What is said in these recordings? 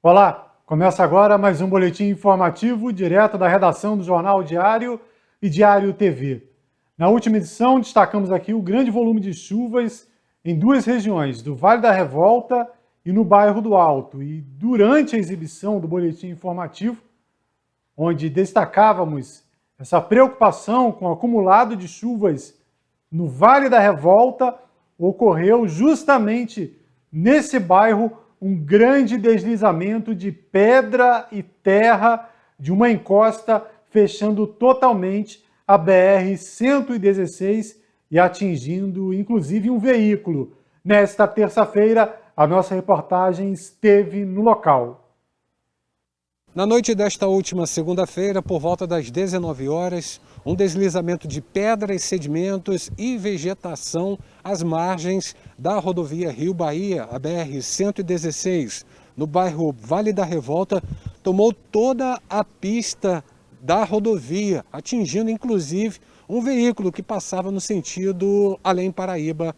Olá, começa agora mais um boletim informativo direto da redação do Jornal Diário e Diário TV. Na última edição, destacamos aqui o grande volume de chuvas em duas regiões, do Vale da Revolta e no bairro do Alto. E durante a exibição do boletim informativo, onde destacávamos essa preocupação com o acumulado de chuvas no Vale da Revolta, ocorreu justamente nesse bairro um grande deslizamento de pedra e terra de uma encosta, fechando totalmente a BR-116 e atingindo inclusive um veículo. Nesta terça-feira, a nossa reportagem esteve no local. Na noite desta última segunda-feira, por volta das 19 horas, um deslizamento de pedras, sedimentos e vegetação às margens da rodovia Rio-Bahia, a BR-116, no bairro Vale da Revolta, tomou toda a pista da rodovia, atingindo inclusive um veículo que passava no sentido Além-Paraíba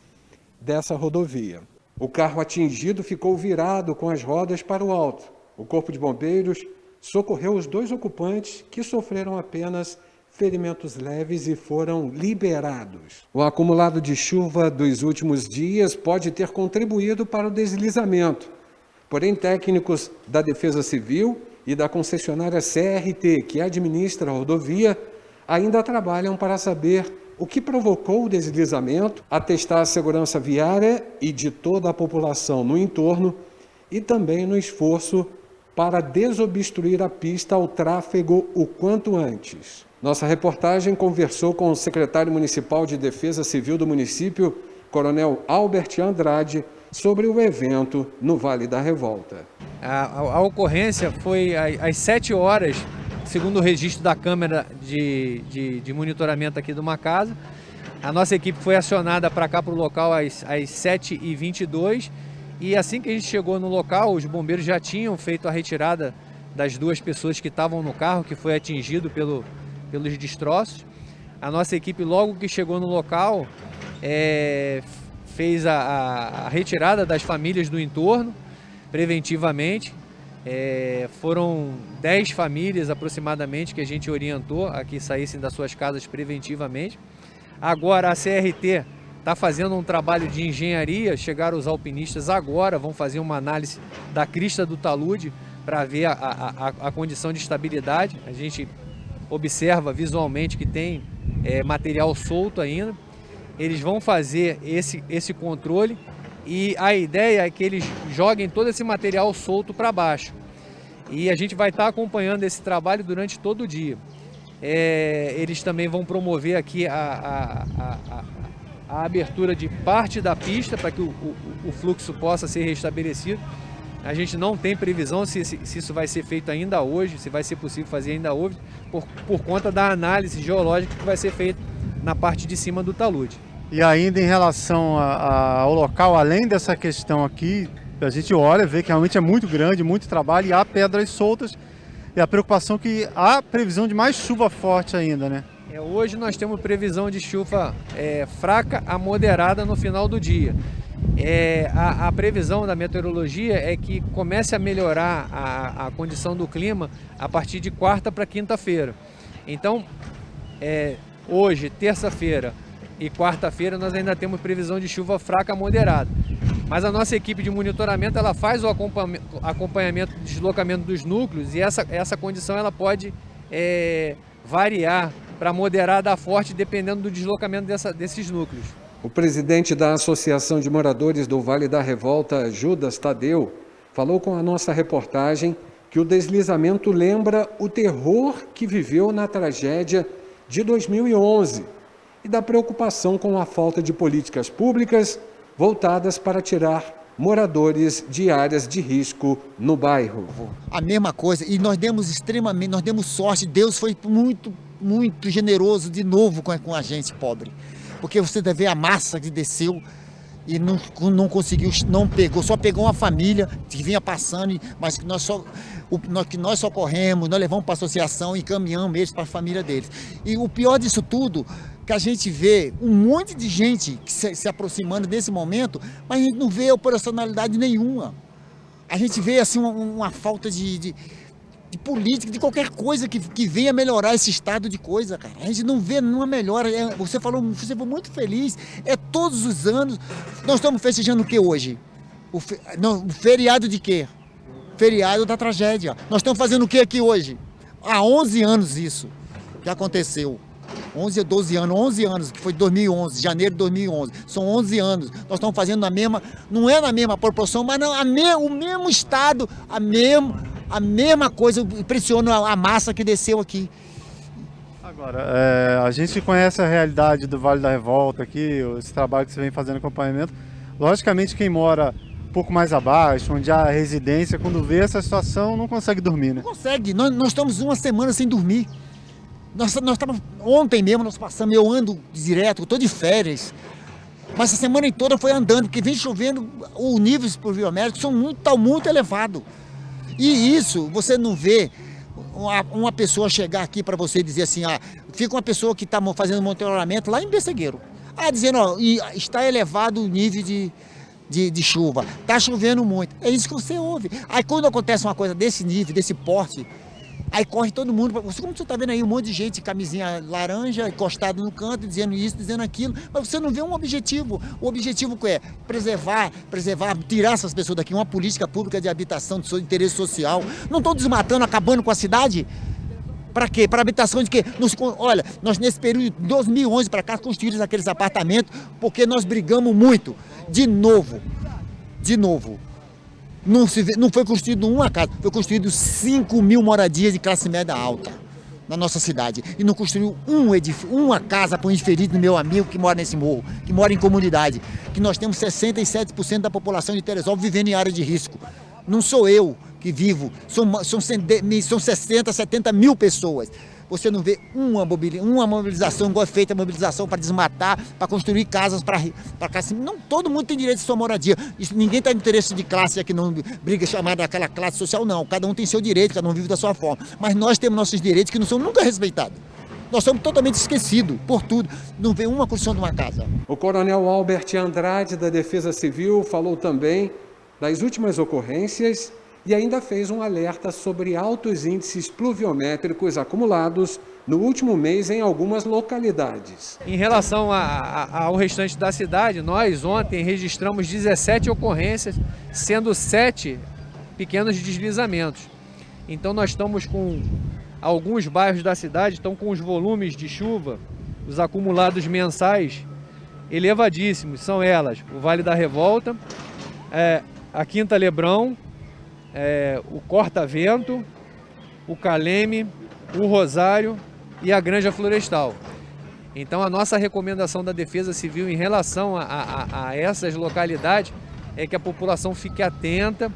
dessa rodovia. O carro atingido ficou virado com as rodas para o alto. O Corpo de Bombeiros socorreu os dois ocupantes que sofreram apenas ferimentos leves e foram liberados. O acumulado de chuva dos últimos dias pode ter contribuído para o deslizamento. Porém, técnicos da Defesa Civil e da concessionária CRT, que administra a rodovia, ainda trabalham para saber o que provocou o deslizamento, atestar a segurança viária e de toda a população no entorno e também no esforço para desobstruir a pista ao tráfego o quanto antes. Nossa reportagem conversou com o secretário municipal de Defesa Civil do município, Coronel Albert Andrade, sobre o evento no Vale da Revolta. A ocorrência foi às 7 horas, segundo o registro da câmera de monitoramento aqui de uma casa. A nossa equipe foi acionada para cá, para o local, às 7h22. E assim que a gente chegou no local, os bombeiros já tinham feito a retirada das duas pessoas que estavam no carro, que foi atingido pelos destroços. A nossa equipe, logo que chegou no local, fez a retirada das famílias do entorno, preventivamente. Foram 10 famílias aproximadamente que a gente orientou a que saíssem das suas casas preventivamente. Agora a CRT está fazendo um trabalho de engenharia, chegaram os alpinistas agora, vão fazer uma análise da crista do talude para ver a condição de estabilidade. A gente observa visualmente que tem material solto ainda. Eles vão fazer esse controle e a ideia é que eles joguem todo esse material solto para baixo. E a gente vai estar acompanhando esse trabalho durante todo o dia. Eles também vão promover aqui a abertura de parte da pista para que o fluxo possa ser restabelecido. A gente não tem previsão se isso vai ser feito ainda hoje, se vai ser possível fazer ainda hoje, por conta da análise geológica que vai ser feita na parte de cima do talude. E ainda em relação ao local, além dessa questão aqui, a gente olha, vê que realmente é muito grande, muito trabalho e há pedras soltas e a preocupação que há previsão de mais chuva forte ainda, né? Hoje nós temos previsão de chuva fraca a moderada no final do dia. A previsão da meteorologia é que comece a melhorar a condição do clima a partir de quarta para quinta-feira. Então, hoje, terça-feira e quarta-feira, nós ainda temos previsão de chuva fraca a moderada. Mas a nossa equipe de monitoramento ela faz o acompanhamento do deslocamento dos núcleos e essa condição ela pode variar para moderada a forte, dependendo do deslocamento desses núcleos. O presidente da Associação de Moradores do Vale da Revolta, Judas Tadeu, falou com a nossa reportagem que o deslizamento lembra o terror que viveu na tragédia de 2011 e da preocupação com a falta de políticas públicas voltadas para tirar moradores de áreas de risco no bairro. A mesma coisa, e nós demos sorte, Deus foi muito generoso de novo com a gente pobre, porque você deve ver a massa que desceu e não conseguiu, não pegou, só pegou uma família que vinha passando, mas que nós socorremos, nós levamos para a associação e encaminhamos eles para a família deles. E o pior disso tudo, que a gente vê um monte de gente que se aproximando desse momento, mas a gente não vê operacionalidade nenhuma. A gente vê assim uma falta de política, de qualquer coisa que venha melhorar esse estado de coisa, cara. A gente não vê nenhuma melhora. Você falou, você foi muito feliz. É todos os anos. Nós estamos festejando o que hoje? O feriado de quê? Feriado da tragédia. Nós estamos fazendo o que aqui hoje? Há 11 anos isso que aconteceu. 11 ou 12 anos, 11 anos, que foi 2011, janeiro de 2011. São 11 anos. Nós estamos fazendo na mesma, não é na mesma proporção, mas não, o mesmo estado, a mesma coisa. Impressiona a massa que desceu aqui. Agora, a gente conhece a realidade do Vale da Revolta aqui, esse trabalho que você vem fazendo acompanhamento. Logicamente, quem mora um pouco mais abaixo, onde há residência, quando vê essa situação, não consegue dormir, né? Não consegue. Nós estamos uma semana sem dormir. Nós estávamos, ontem mesmo nós passamos, eu ando direto, eu estou de férias, mas essa semana toda foi andando, porque vem chovendo, os níveis pluviométricos são muito elevados. E isso, você não vê uma pessoa chegar aqui para você dizer assim, fica uma pessoa que está fazendo monitoramento lá em Bessegueiro, dizendo, está elevado o nível de chuva, está chovendo muito. É isso que você ouve. Aí quando acontece uma coisa desse nível, desse porte, aí corre todo mundo, como você está vendo aí, um monte de gente, camisinha laranja, encostado no canto, dizendo isso, dizendo aquilo, mas você não vê um objetivo. O objetivo que é preservar, tirar essas pessoas daqui, uma política pública de habitação, de seu interesse social. Não estão desmatando, acabando com a cidade? Para quê? Para habitação de quê? Olha, nós nesse período de 2011 para cá construímos aqueles apartamentos porque nós brigamos muito. De novo. Não foi construído uma casa, foi construído 5.000 moradias de classe média alta na nossa cidade. E não construiu uma casa para um infeliz do meu amigo que mora nesse morro, que mora em comunidade. Que nós temos 67% da população de Teresópolis vivendo em área de risco. Não sou eu que vivo, são 60, 70 mil pessoas. Você não vê uma mobilização igual é feita a mobilização para desmatar, para construir casas para classe. Não, todo mundo tem direito de sua moradia. Ninguém está no interesse de classe aqui, não briga chamada aquela classe social, não. Cada um tem seu direito, cada um vive da sua forma. Mas nós temos nossos direitos que não são nunca respeitados. Nós somos totalmente esquecidos por tudo. Não vê uma construção de uma casa. O coronel Albert Andrade, da Defesa Civil, falou também das últimas ocorrências e ainda fez um alerta sobre altos índices pluviométricos acumulados no último mês em algumas localidades. Em relação ao restante da cidade, nós ontem registramos 17 ocorrências, sendo 7 pequenos deslizamentos. Então nós estamos com alguns bairros da cidade, estão com os volumes de chuva, os acumulados mensais, elevadíssimos. São elas, o Vale da Revolta, a Quinta Lebrão, o Corta-Vento, o Caleme, o Rosário e a Granja Florestal. Então a nossa recomendação da Defesa Civil em relação a essas localidades é que a população fique atenta,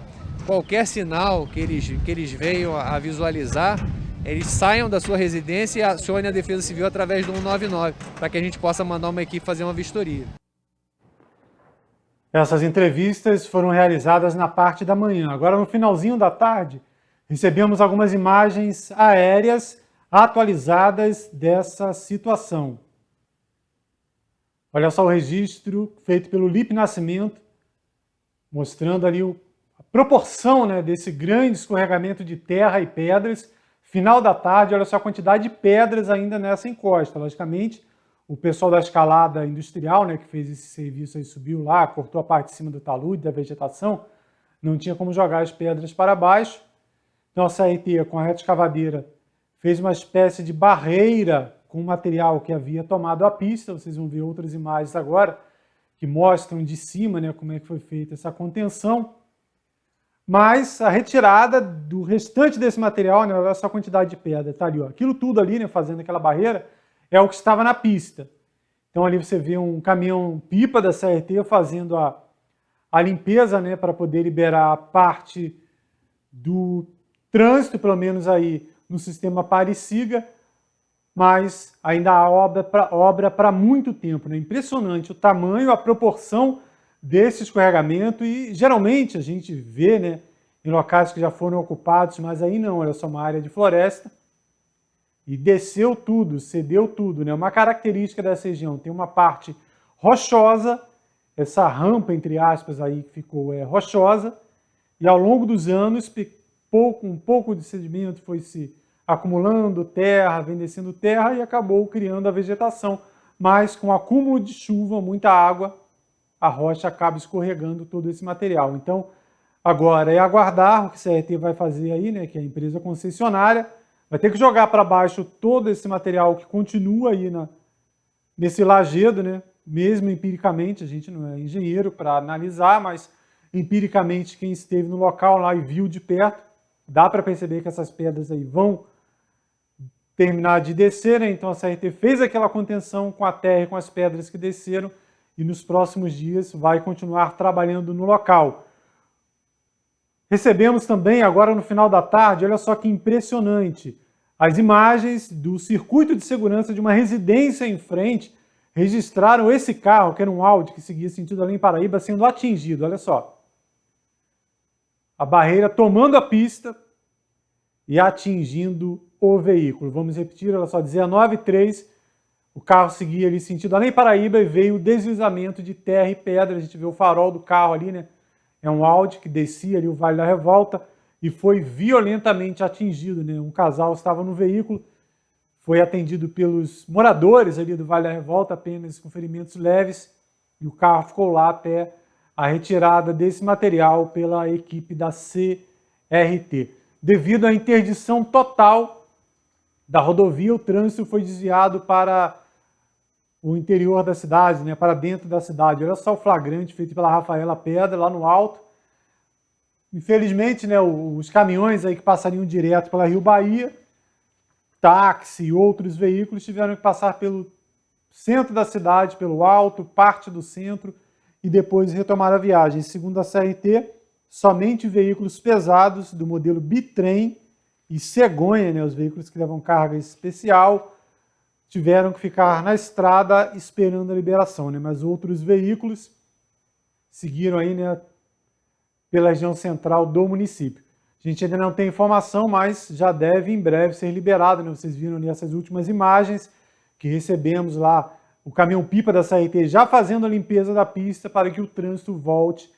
qualquer sinal que eles venham a visualizar, eles saiam da sua residência e acionem a Defesa Civil através do 199, para que a gente possa mandar uma equipe fazer uma vistoria. Essas entrevistas foram realizadas na parte da manhã. Agora, no finalzinho da tarde, recebemos algumas imagens aéreas atualizadas dessa situação. Olha só o registro feito pelo Lipe Nascimento, mostrando ali a proporção, né, desse grande escorregamento de terra e pedras. Final da tarde, olha só a quantidade de pedras ainda nessa encosta. Logicamente, o pessoal da escalada industrial, né, que fez esse serviço aí, subiu lá, cortou a parte de cima do talude, da vegetação, não tinha como jogar as pedras para baixo. Então a CRT, com a reta escavadeira, fez uma espécie de barreira com o material que havia tomado a pista. Vocês vão ver outras imagens agora que mostram de cima, né, como é que foi feita essa contenção. Mas a retirada do restante desse material, né, olha só a quantidade de pedra, tá ali, ó, aquilo tudo ali, né, fazendo aquela barreira, é o que estava na pista. Então ali você vê um caminhão-pipa da CRT fazendo a limpeza, né, para poder liberar a parte do trânsito, pelo menos aí no sistema pare e siga, mas ainda há obra para muito tempo, né? Impressionante o tamanho, a proporção desse escorregamento e geralmente a gente vê, né, em locais que já foram ocupados, mas aí não, olha só, uma área de floresta, e desceu tudo, cedeu tudo, né? Uma característica dessa região, tem uma parte rochosa, essa rampa, entre aspas, aí que ficou rochosa, e ao longo dos anos, um pouco de sedimento foi se acumulando terra, vem descendo terra e acabou criando a vegetação. Mas com acúmulo de chuva, muita água, a rocha acaba escorregando todo esse material. Então, agora é aguardar o que a CRT vai fazer aí, né, que é a empresa concessionária, vai ter que jogar para baixo todo esse material que continua aí nesse lajedo, né, mesmo empiricamente, a gente não é engenheiro para analisar, mas empiricamente quem esteve no local lá e viu de perto, dá para perceber que essas pedras aí vão terminar de descer, né? Então a CRT fez aquela contenção com a terra e com as pedras que desceram e nos próximos dias vai continuar trabalhando no local. Recebemos também, agora no final da tarde, olha só que impressionante, as imagens do circuito de segurança de uma residência em frente registraram esse carro, que era um Audi que seguia sentido Além Paraíba, sendo atingido, olha só. A barreira tomando a pista e atingindo o veículo. Vamos repetir, olha só, 19h03, o carro seguia ali sentido Além Paraíba e veio o deslizamento de terra e pedra. A gente vê o farol do carro ali, né? É um Audi que descia ali o Vale da Revolta e foi violentamente atingido, né? Um casal estava no veículo, foi atendido pelos moradores ali do Vale da Revolta, apenas com ferimentos leves, e o carro ficou lá até a retirada desse material pela equipe da CRT. Devido à interdição total da rodovia, o trânsito foi desviado para o interior da cidade, né, para dentro da cidade. Olha só o flagrante feito pela Rafaela Pedra, lá no alto. Infelizmente, né, os caminhões aí que passariam direto pela Rio Bahia, táxi e outros veículos tiveram que passar pelo centro da cidade, pelo alto, parte do centro, e depois retomar a viagem. Segundo a CRT, somente veículos pesados do modelo bitrem e cegonha, né, os veículos que levam carga especial, tiveram que ficar na estrada esperando a liberação, né, mas outros veículos seguiram aí, né, pela região central do município. A gente ainda não tem informação, mas já deve em breve ser liberado, né? Vocês viram ali essas últimas imagens que recebemos lá, o caminhão-pipa da CRT já fazendo a limpeza da pista para que o trânsito volte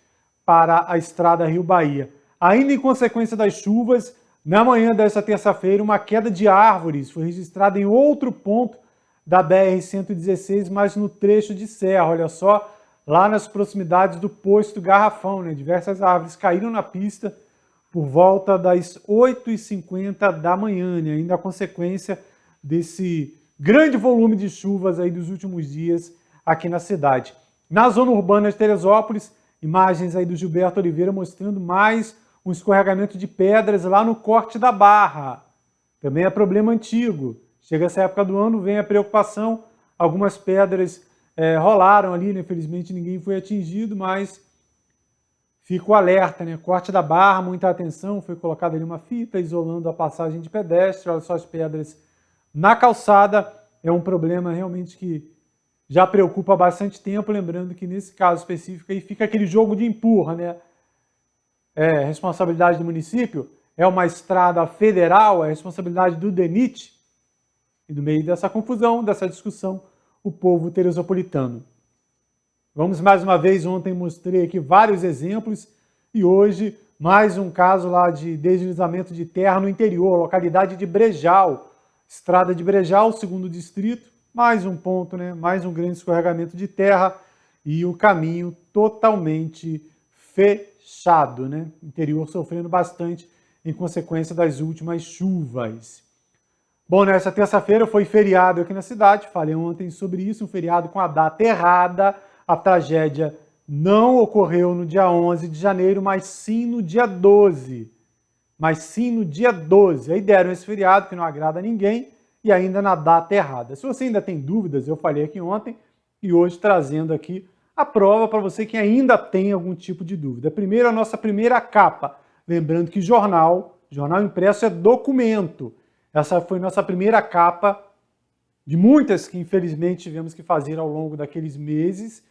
para a estrada Rio Bahia. Ainda em consequência das chuvas, na manhã desta terça-feira, uma queda de árvores foi registrada em outro ponto da BR-116, mas no trecho de serra, olha só, lá nas proximidades do posto Garrafão, né? Diversas árvores caíram na pista por volta das 8h50 da manhã, né? Ainda a consequência desse grande volume de chuvas aí dos últimos dias aqui na cidade. Na zona urbana de Teresópolis, imagens aí do Gilberto Oliveira mostrando mais um escorregamento de pedras lá no corte da Barra. Também é problema antigo. Chega essa época do ano, vem a preocupação, algumas pedras rolaram ali, né? Infelizmente ninguém foi atingido, mas fica o alerta, né? Corte da Barra, muita atenção, foi colocada ali uma fita isolando a passagem de pedestre, olha só as pedras na calçada, é um problema realmente que já preocupa há bastante tempo, lembrando que nesse caso específico aí fica aquele jogo de empurra, né? É responsabilidade do município, é uma estrada federal, é responsabilidade do DENIT, e no meio dessa confusão, dessa discussão, o povo teresopolitano. Vamos mais uma vez, ontem mostrei aqui vários exemplos e hoje mais um caso lá de deslizamento de terra no interior, localidade de Brejal, estrada de Brejal, segundo distrito, mais um ponto, né? Mais um grande escorregamento de terra e o caminho totalmente fechado, né? Interior sofrendo bastante em consequência das últimas chuvas. Bom, nessa terça-feira foi feriado aqui na cidade, falei ontem sobre isso, um feriado com a data errada. A tragédia não ocorreu no dia 11 de janeiro, mas sim no dia 12. Aí deram esse feriado que não agrada a ninguém e ainda na data errada. Se você ainda tem dúvidas, eu falei aqui ontem e hoje trazendo aqui a prova para você que ainda tem algum tipo de dúvida. Primeiro, a nossa primeira capa. Lembrando que jornal impresso é documento. Essa foi nossa primeira capa de muitas que infelizmente tivemos que fazer ao longo daqueles meses,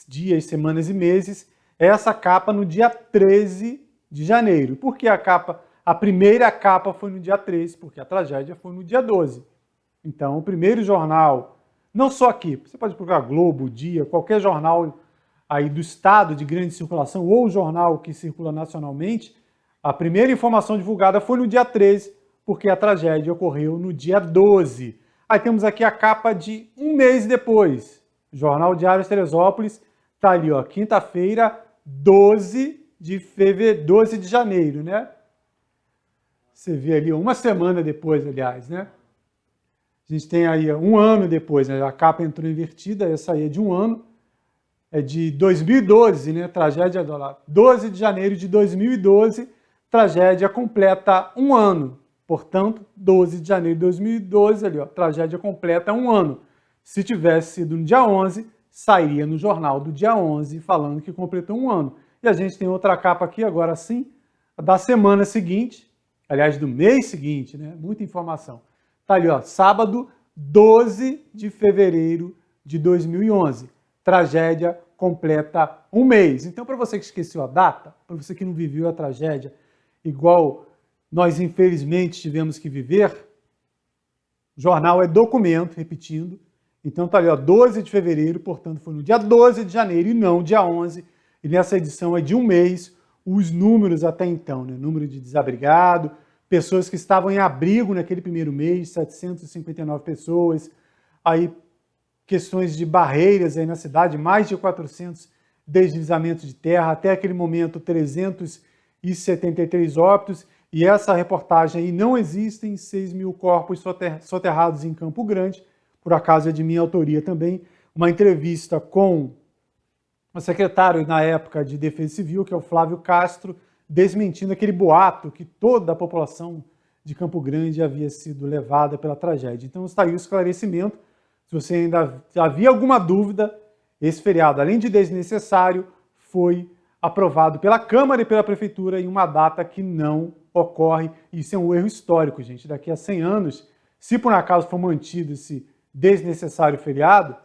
dias, semanas e meses, essa capa no dia 13 de janeiro. Por que a primeira capa foi no dia 13? Porque a tragédia foi no dia 12. Então, o primeiro jornal, não só aqui, você pode procurar Globo, Dia, qualquer jornal aí do estado de grande circulação ou jornal que circula nacionalmente, a primeira informação divulgada foi no dia 13, porque a tragédia ocorreu no dia 12. Aí temos aqui a capa de um mês depois. Jornal Diário de Teresópolis, tá ali, ó, quinta-feira, 12 de janeiro, né? Você vê ali, uma semana depois, aliás, né? A gente tem aí um ano depois, né? A capa entrou invertida, essa aí é de um ano, é de 2012, né? Tragédia do 12 de janeiro de 2012, tragédia completa um ano. Portanto, 12 de janeiro de 2012, ali, ó, tragédia completa um ano. Se tivesse sido no dia 11, sairia no jornal do dia 11, falando que completou um ano. E a gente tem outra capa aqui, agora sim, da semana seguinte, aliás, do mês seguinte, né? Muita informação. Tá ali, ó, sábado, 12 de fevereiro de 2011. Tragédia completa um mês. Então, para você que esqueceu a data, para você que não viveu a tragédia igual nós, infelizmente, tivemos que viver, o jornal é documento, repetindo. Então, tá ali, ó, 12 de fevereiro, portanto, foi no dia 12 de janeiro e não dia 11. E nessa edição é de um mês, os números até então, né? Número de desabrigado, pessoas que estavam em abrigo naquele primeiro mês, 759 pessoas. Aí, questões de barreiras aí na cidade, mais de 400 deslizamentos de terra, até aquele momento 373 óbitos. E essa reportagem aí, não existem 6 mil corpos soterrados em Campo Grande, por acaso é de minha autoria também, uma entrevista com o secretário na época de Defesa Civil, que é o Flávio Castro, desmentindo aquele boato que toda a população de Campo Grande havia sido levada pela tragédia. Então está aí o esclarecimento. Se você ainda havia alguma dúvida, esse feriado, além de desnecessário, foi aprovado pela Câmara e pela Prefeitura em uma data que não ocorre. Isso é um erro histórico, gente. Daqui a 100 anos, se por acaso for mantido esse desnecessário feriado,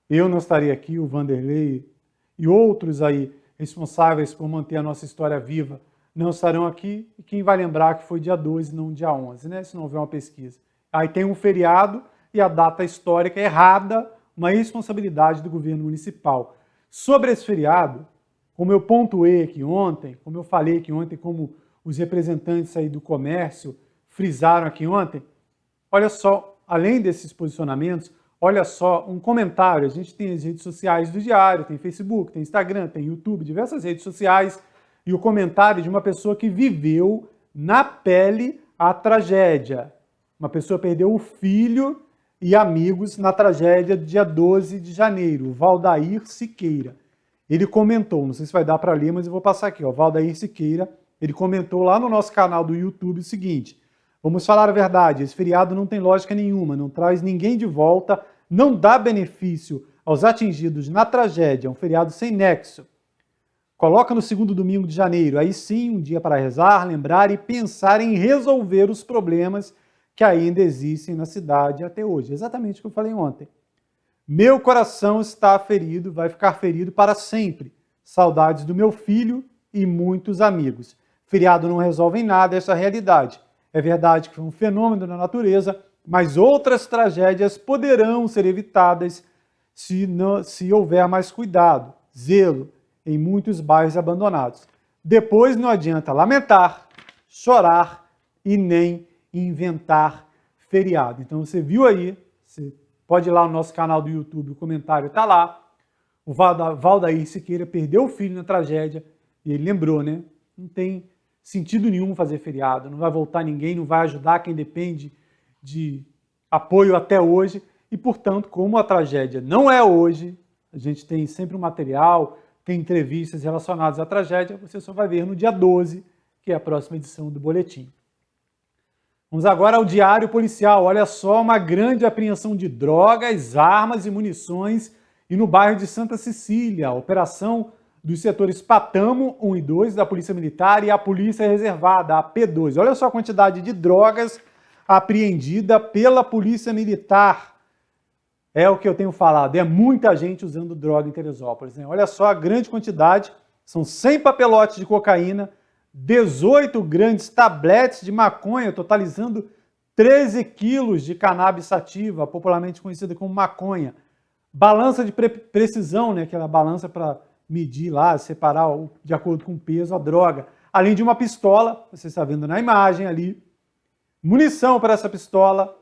eu não estaria aqui, o Vanderlei e outros aí responsáveis por manter a nossa história viva não estarão aqui, e quem vai lembrar que foi dia 12 e não dia 11, né? Se não houver uma pesquisa. Aí tem um feriado e a data histórica errada, uma responsabilidade do governo municipal. Sobre esse feriado, como eu pontuei aqui ontem, como eu falei aqui ontem, como os representantes aí do comércio frisaram aqui ontem, olha só, além desses posicionamentos, olha só um comentário. A gente tem as redes sociais do Diário, tem Facebook, tem Instagram, tem YouTube, diversas redes sociais, e o comentário de uma pessoa que viveu na pele a tragédia. Uma pessoa perdeu o filho e amigos na tragédia do dia 12 de janeiro, o Valdair Siqueira. Ele comentou, não sei se vai dar para ler, mas eu vou passar aqui, ó, Valdair Siqueira, ele comentou lá no nosso canal do YouTube o seguinte: vamos falar a verdade, esse feriado não tem lógica nenhuma, não traz ninguém de volta, não dá benefício aos atingidos na tragédia, é um feriado sem nexo. Coloca no segundo domingo de janeiro, aí sim, um dia para rezar, lembrar e pensar em resolver os problemas que ainda existem na cidade até hoje. Exatamente o que eu falei ontem. Meu coração está ferido, vai ficar ferido para sempre. Saudades do meu filho e muitos amigos. Feriado não resolve em nada essa realidade. É verdade que foi um fenômeno da natureza, mas outras tragédias poderão ser evitadas se houver mais cuidado, zelo em muitos bairros abandonados. Depois não adianta lamentar, chorar e nem inventar feriado. Então você viu aí, você pode ir lá no nosso canal do YouTube, o comentário está lá. O Valdair Siqueira perdeu o filho na tragédia e ele lembrou, né? Não tem sentido nenhum fazer feriado, não vai voltar ninguém, não vai ajudar quem depende de apoio até hoje. E, portanto, como a tragédia não é hoje, a gente tem sempre um material, tem entrevistas relacionadas à tragédia, você só vai ver no dia 12, que é a próxima edição do Boletim. Vamos agora ao Diário Policial. Olha só, uma grande apreensão de drogas, armas e munições e no bairro de Santa Cecília. A operação dos setores Patamo 1 e 2 da Polícia Militar e a Polícia Reservada, a P2. Olha só a quantidade de drogas apreendida pela Polícia Militar. É o que eu tenho falado, é muita gente usando droga em Teresópolis, né? Olha só a grande quantidade, são 100 papelotes de cocaína, 18 grandes tabletes de maconha, totalizando 13 quilos de cannabis sativa, popularmente conhecida como maconha. Balança de precisão, né? Aquela balança para medir lá, separar de acordo com o peso a droga. Além de uma pistola, você está vendo na imagem ali, munição para essa pistola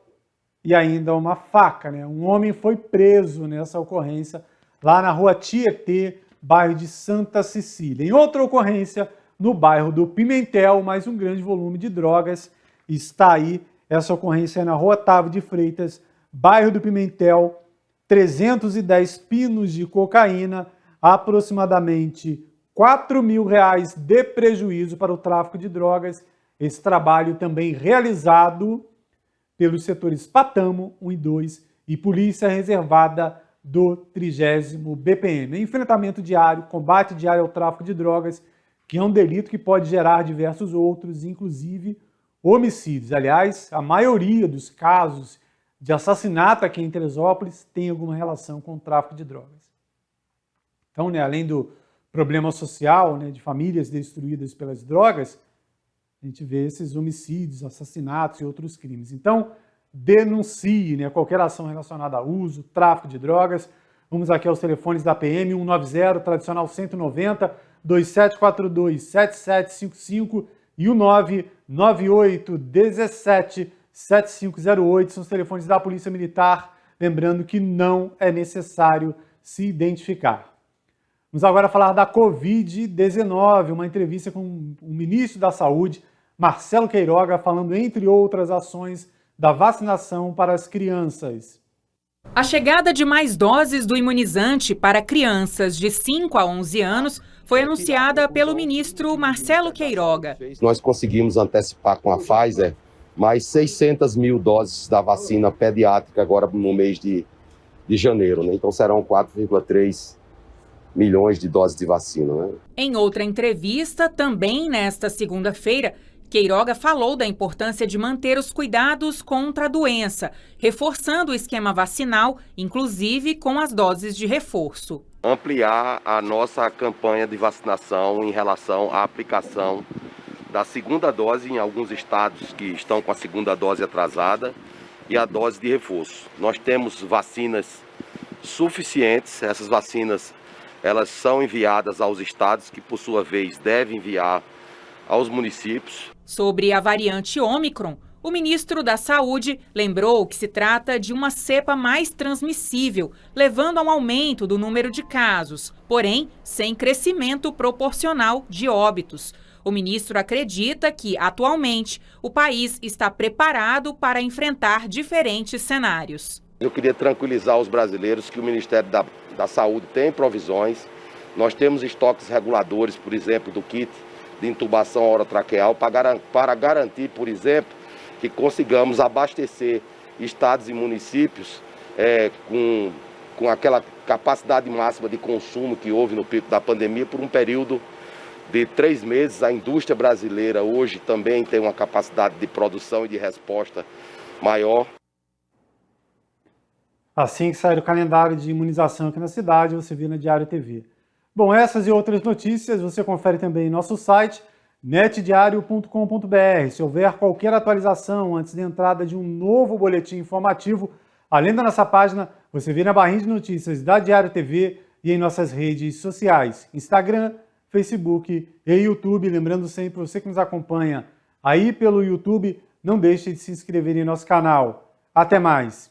e ainda uma faca, né? Um homem foi preso nessa ocorrência lá na rua Tietê, bairro de Santa Cecília. Em outra ocorrência, no bairro do Pimentel, mais um grande volume de drogas. Está aí, essa ocorrência é na rua Otávio de Freitas, bairro do Pimentel, 310 pinos de cocaína, aproximadamente R$4.000 de prejuízo para o tráfico de drogas. Esse trabalho também realizado pelos setores Patamo 1 e 2 e Polícia Reservada do 30º BPM. Enfrentamento diário, combate diário ao tráfico de drogas, que é um delito que pode gerar diversos outros, inclusive homicídios. Aliás, a maioria dos casos de assassinato aqui em Teresópolis tem alguma relação com o tráfico de drogas. Então, né, além do problema social, né, de famílias destruídas pelas drogas, a gente vê esses homicídios, assassinatos e outros crimes. Então, denuncie, né, qualquer ação relacionada a uso, tráfico de drogas. Vamos aqui aos telefones da PM, 190, tradicional 190, 2742-7755 e o 998-17-7508. São os telefones da Polícia Militar. Lembrando que não é necessário se identificar. Vamos agora falar da Covid-19, uma entrevista com o ministro da Saúde, Marcelo Queiroga, falando, entre outras ações, da vacinação para as crianças. A chegada de mais doses do imunizante para crianças de 5 a 11 anos foi anunciada pelo ministro Marcelo Queiroga. Nós conseguimos antecipar com a Pfizer mais 600 mil doses da vacina pediátrica agora no mês de janeiro, né? Então serão 4,3 milhões de doses de vacina, né? Em outra entrevista, também nesta segunda-feira, Queiroga falou da importância de manter os cuidados contra a doença, reforçando o esquema vacinal, inclusive com as doses de reforço. Ampliar a nossa campanha de vacinação em relação à aplicação da segunda dose em alguns estados que estão com a segunda dose atrasada e a dose de reforço. Nós temos vacinas suficientes, essas vacinas elas são enviadas aos estados que, por sua vez, devem enviar aos municípios. Sobre a variante Ômicron, o ministro da Saúde lembrou que se trata de uma cepa mais transmissível, levando a um aumento do número de casos, porém sem crescimento proporcional de óbitos. O ministro acredita que, atualmente, o país está preparado para enfrentar diferentes cenários. Eu queria tranquilizar os brasileiros que o Ministério da Saúde tem provisões. Nós temos estoques reguladores, por exemplo, do kit de intubação orotraqueal para garantir, por exemplo, que consigamos abastecer estados e municípios com aquela capacidade máxima de consumo que houve no pico da pandemia por um período de 3 meses. A indústria brasileira hoje também tem uma capacidade de produção e de resposta maior. Assim que sair o calendário de imunização aqui na cidade, você vê na Diário TV. Bom, essas e outras notícias você confere também em nosso site, netdiario.com.br. Se houver qualquer atualização antes da entrada de um novo boletim informativo, além da nossa página, você vê na barrinha de notícias da Diário TV e em nossas redes sociais, Instagram, Facebook e YouTube. Lembrando sempre, você que nos acompanha aí pelo YouTube, não deixe de se inscrever em nosso canal. Até mais!